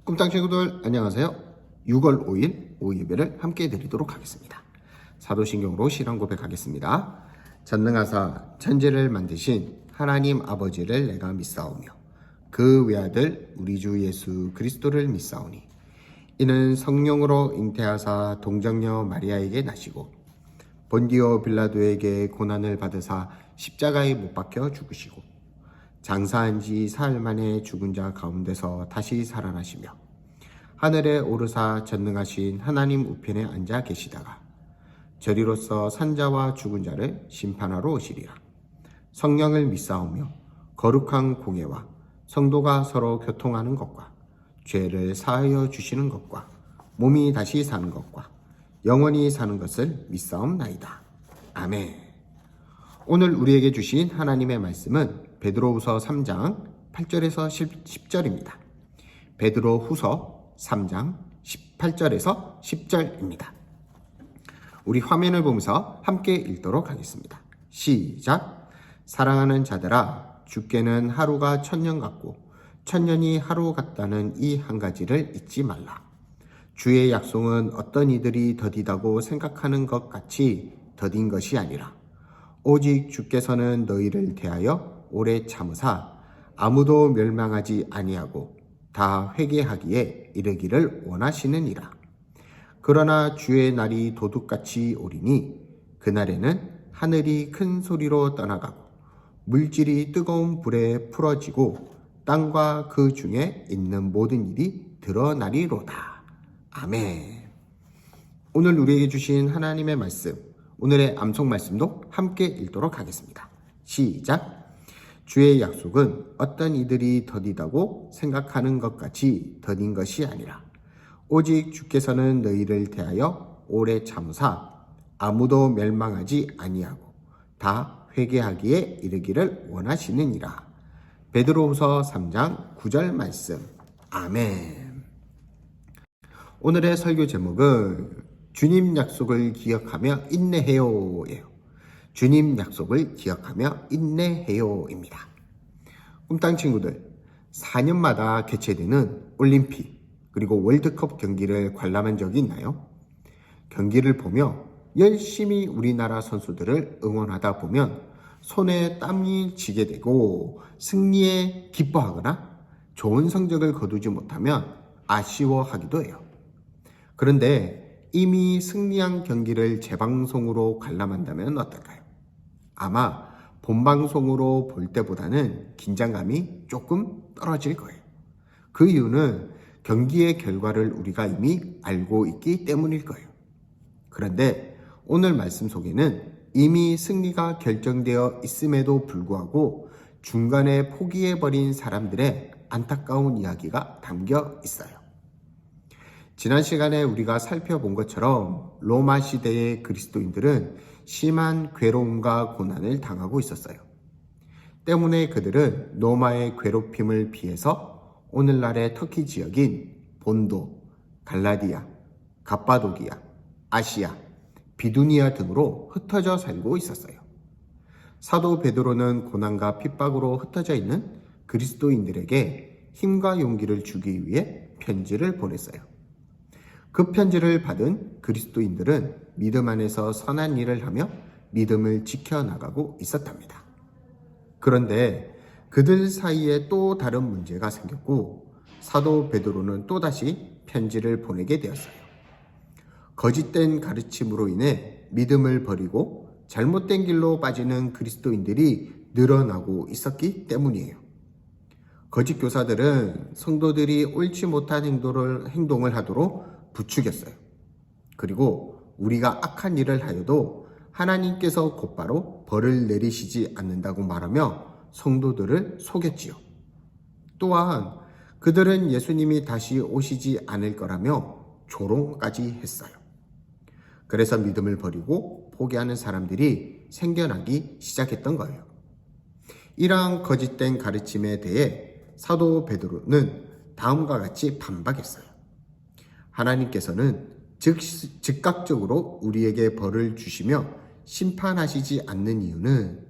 꿈땅 친구들 안녕하세요. 6월 5일 오후 예배를 함께 드리도록 하겠습니다. 사도신경으로 신앙 고백하겠습니다. 전능하사 천지를 만드신 하나님 아버지를 내가 믿사오며 그 외아들 우리 주 예수 그리스도를 믿사오니 이는 성령으로 잉태하사 동정녀 마리아에게 나시고 본디오 빌라도에게 고난을 받으사 십자가에 못 박혀 죽으시고 장사한 지 사흘 만에 죽은 자 가운데서 다시 살아나시며 하늘에 오르사 전능하신 하나님 우편에 앉아 계시다가 저리로서 산자와 죽은 자를 심판하러 오시리라. 성령을 믿사오며 거룩한 공예와 성도가 서로 교통하는 것과 죄를 사하여 주시는 것과 몸이 다시 사는 것과 영원히 사는 것을 믿사옵나이다. 아멘. 오늘 우리에게 주신 하나님의 말씀은 베드로후서 3장 8절에서 10절입니다. 베드로후서 3장 18절에서 10절입니다. 우리 화면을 보면서 함께 읽도록 하겠습니다. 시작. 사랑하는 자들아, 주께는 하루가 천년 같고 천년이 하루 같다는 이 한 가지를 잊지 말라. 주의 약속은 어떤 이들이 더디다고 생각하는 것 같이 더딘 것이 아니라 오직 주께서는 너희를 대하여 오래 참으사 아무도 멸망하지 아니하고 다 회개하기에 이르기를 원하시느니라. 그러나 주의 날이 도둑같이 오리니 그날에는 하늘이 큰 소리로 떠나가고 물질이 뜨거운 불에 풀어지고 땅과 그 중에 있는 모든 일이 드러나리로다. 아멘. 오늘 우리에게 주신 하나님의 말씀, 오늘의 암송 말씀도 함께 읽도록 하겠습니다. 시작. 주의 약속은 어떤 이들이 더디다고 생각하는 것 같이 더딘 것이 아니라 오직 주께서는 너희를 대하여 오래 참으사 아무도 멸망하지 아니하고 다 회개하기에 이르기를 원하시느니라. 베드로후서 3장 9절 말씀. 아멘. 오늘의 설교 제목은 주님 약속을 기억하며 인내해요예요. 주님 약속을 기억하며 인내해요입니다. 꿈땅 친구들, 4년마다 개최되는 올림픽 그리고 월드컵 경기를 관람한 적이 있나요? 경기를 보며 열심히 우리나라 선수들을 응원하다 보면 손에 땀이 지게 되고 승리에 기뻐하거나 좋은 성적을 거두지 못하면 아쉬워하기도 해요. 그런데 이미 승리한 경기를 재방송으로 관람한다면 어떨까요? 아마 본방송으로 볼 때보다는 긴장감이 조금 떨어질 거예요. 그 이유는 경기의 결과를 우리가 이미 알고 있기 때문일 거예요. 그런데 오늘 말씀 속에는 이미 승리가 결정되어 있음에도 불구하고 중간에 포기해버린 사람들의 안타까운 이야기가 담겨 있어요. 지난 시간에 우리가 살펴본 것처럼 로마 시대의 그리스도인들은 심한 괴로움과 고난을 당하고 있었어요. 때문에 그들은 로마의 괴롭힘을 피해서 오늘날의 터키 지역인 본도, 갈라디아, 갑바도기아, 아시아, 비두니아 등으로 흩어져 살고 있었어요. 사도 베드로는 고난과 핍박으로 흩어져 있는 그리스도인들에게 힘과 용기를 주기 위해 편지를 보냈어요. 그 편지를 받은 그리스도인들은 믿음 안에서 선한 일을 하며 믿음을 지켜나가고 있었답니다. 그런데 그들 사이에 또 다른 문제가 생겼고 사도 베드로는 또다시 편지를 보내게 되었어요. 거짓된 가르침으로 인해 믿음을 버리고 잘못된 길로 빠지는 그리스도인들이 늘어나고 있었기 때문이에요. 거짓 교사들은 성도들이 옳지 못한 행동을 하도록 부추겼어요. 그리고 우리가 악한 일을 하여도 하나님께서 곧바로 벌을 내리시지 않는다고 말하며 성도들을 속였지요. 또한 그들은 예수님이 다시 오시지 않을 거라며 조롱까지 했어요. 그래서 믿음을 버리고 포기하는 사람들이 생겨나기 시작했던 거예요. 이러한 거짓된 가르침에 대해 사도 베드로는 다음과 같이 반박했어요. 하나님께서는 즉각적으로 우리에게 벌을 주시며 심판하시지 않는 이유는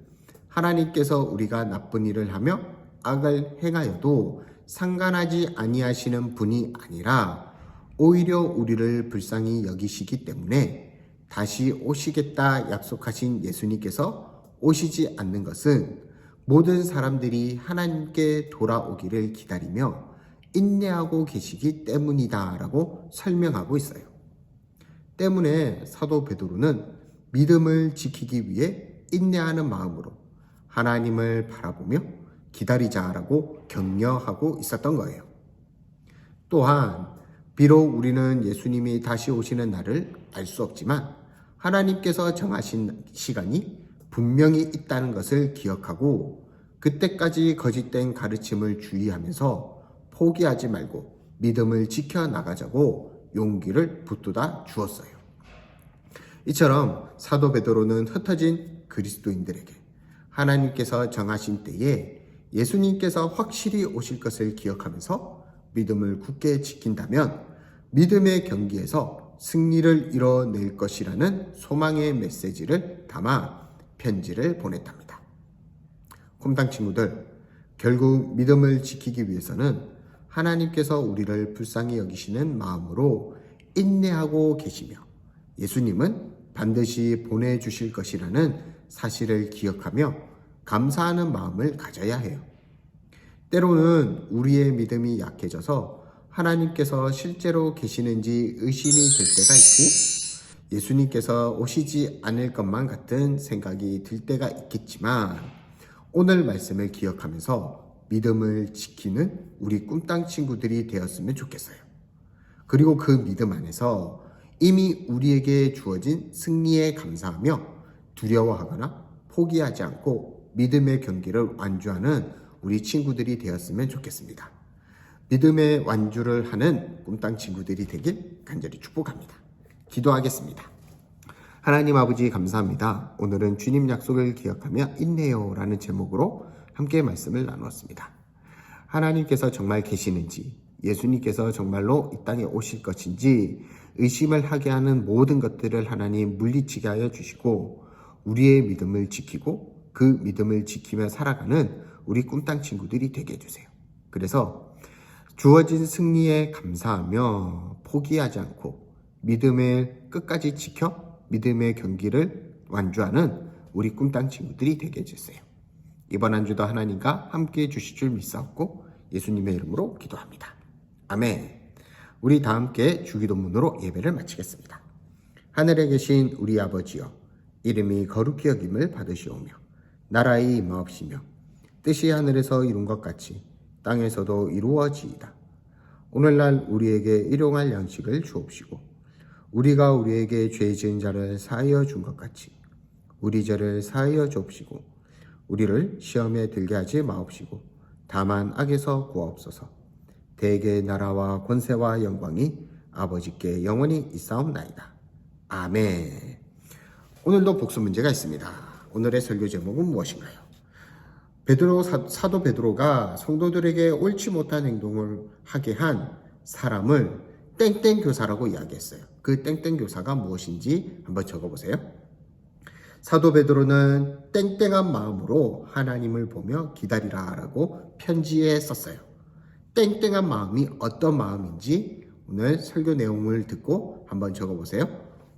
하나님께서 우리가 나쁜 일을 하며 악을 행하여도 상관하지 아니하시는 분이 아니라 오히려 우리를 불쌍히 여기시기 때문에 다시 오시겠다 약속하신 예수님께서 오시지 않는 것은 모든 사람들이 하나님께 돌아오기를 기다리며 인내하고 계시기 때문이다라고 설명하고 있어요. 때문에 사도 베드로는 믿음을 지키기 위해 인내하는 마음으로 하나님을 바라보며 기다리자라고 격려하고 있었던 거예요. 또한 비록 우리는 예수님이 다시 오시는 날을 알 수 없지만 하나님께서 정하신 시간이 분명히 있다는 것을 기억하고 그때까지 거짓된 가르침을 주의하면서 포기하지 말고 믿음을 지켜나가자고 용기를 붙들어 주었어요. 이처럼 사도 베드로는 흩어진 그리스도인들에게 하나님께서 정하신 때에 예수님께서 확실히 오실 것을 기억하면서 믿음을 굳게 지킨다면 믿음의 경기에서 승리를 이뤄낼 것이라는 소망의 메시지를 담아 편지를 보냈답니다. 콤당 친구들, 결국 믿음을 지키기 위해서는 하나님께서 우리를 불쌍히 여기시는 마음으로 인내하고 계시며 예수님은 반드시 보내주실 것이라는 사실을 기억하며 감사하는 마음을 가져야 해요. 때로는 우리의 믿음이 약해져서 하나님께서 실제로 계시는지 의심이 들 때가 있고 예수님께서 오시지 않을 것만 같은 생각이 들 때가 있겠지만 오늘 말씀을 기억하면서 믿음을 지키는 우리 꿈땅 친구들이 되었으면 좋겠어요. 그리고 그 믿음 안에서 이미 우리에게 주어진 승리에 감사하며 두려워하거나 포기하지 않고 믿음의 경기를 완주하는 우리 친구들이 되었으면 좋겠습니다. 믿음의 완주를 하는 꿈땅 친구들이 되길 간절히 축복합니다. 기도하겠습니다. 하나님 아버지 감사합니다. 오늘은 주님 약속을 기억하며 인내요 라는 제목으로 함께 말씀을 나누었습니다. 하나님께서 정말 계시는지, 예수님께서 정말로 이 땅에 오실 것인지 의심을 하게 하는 모든 것들을 하나님 물리치게 하여 주시고 우리의 믿음을 지키고 그 믿음을 지키며 살아가는 우리 꿈땅 친구들이 되게 해주세요. 그래서 주어진 승리에 감사하며 포기하지 않고 믿음을 끝까지 지켜 믿음의 경기를 완주하는 우리 꿈땅 친구들이 되게 해주세요. 이번 한 주도 하나님과 함께 해주실 줄 믿사옵고 예수님의 이름으로 기도합니다. 아멘. 우리 다 함께 주기도문으로 예배를 마치겠습니다. 하늘에 계신 우리 아버지여, 이름이 거룩히 여김을 받으시오며 나라의 임하옵시며 뜻이 하늘에서 이룬 것 같이 땅에서도 이루어지이다. 오늘날 우리에게 일용할 양식을 주옵시고 우리가 우리에게 죄 지은 자를 사하여 준 것 같이 우리 죄를 사하여 주옵시고 우리를 시험에 들게 하지 마옵시고 다만 악에서 구하옵소서. 대개 나라와 권세와 영광이 아버지께 영원히 있사옵나이다. 아멘. 오늘도 복습 문제가 있습니다. 오늘의 설교 제목은 무엇인가요? 사도 베드로가 성도들에게 옳지 못한 행동을 하게 한 사람을 땡땡 교사라고 이야기했어요. 그 땡땡 교사가 무엇인지 한번 적어보세요. 사도 베드로는 땡땡한 마음으로 하나님을 보며 기다리라 라고 편지에 썼어요. 땡땡한 마음이 어떤 마음인지 오늘 설교 내용을 듣고 한번 적어보세요.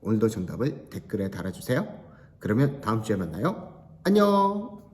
오늘도 정답을 댓글에 달아주세요. 그러면 다음 주에 만나요. 안녕.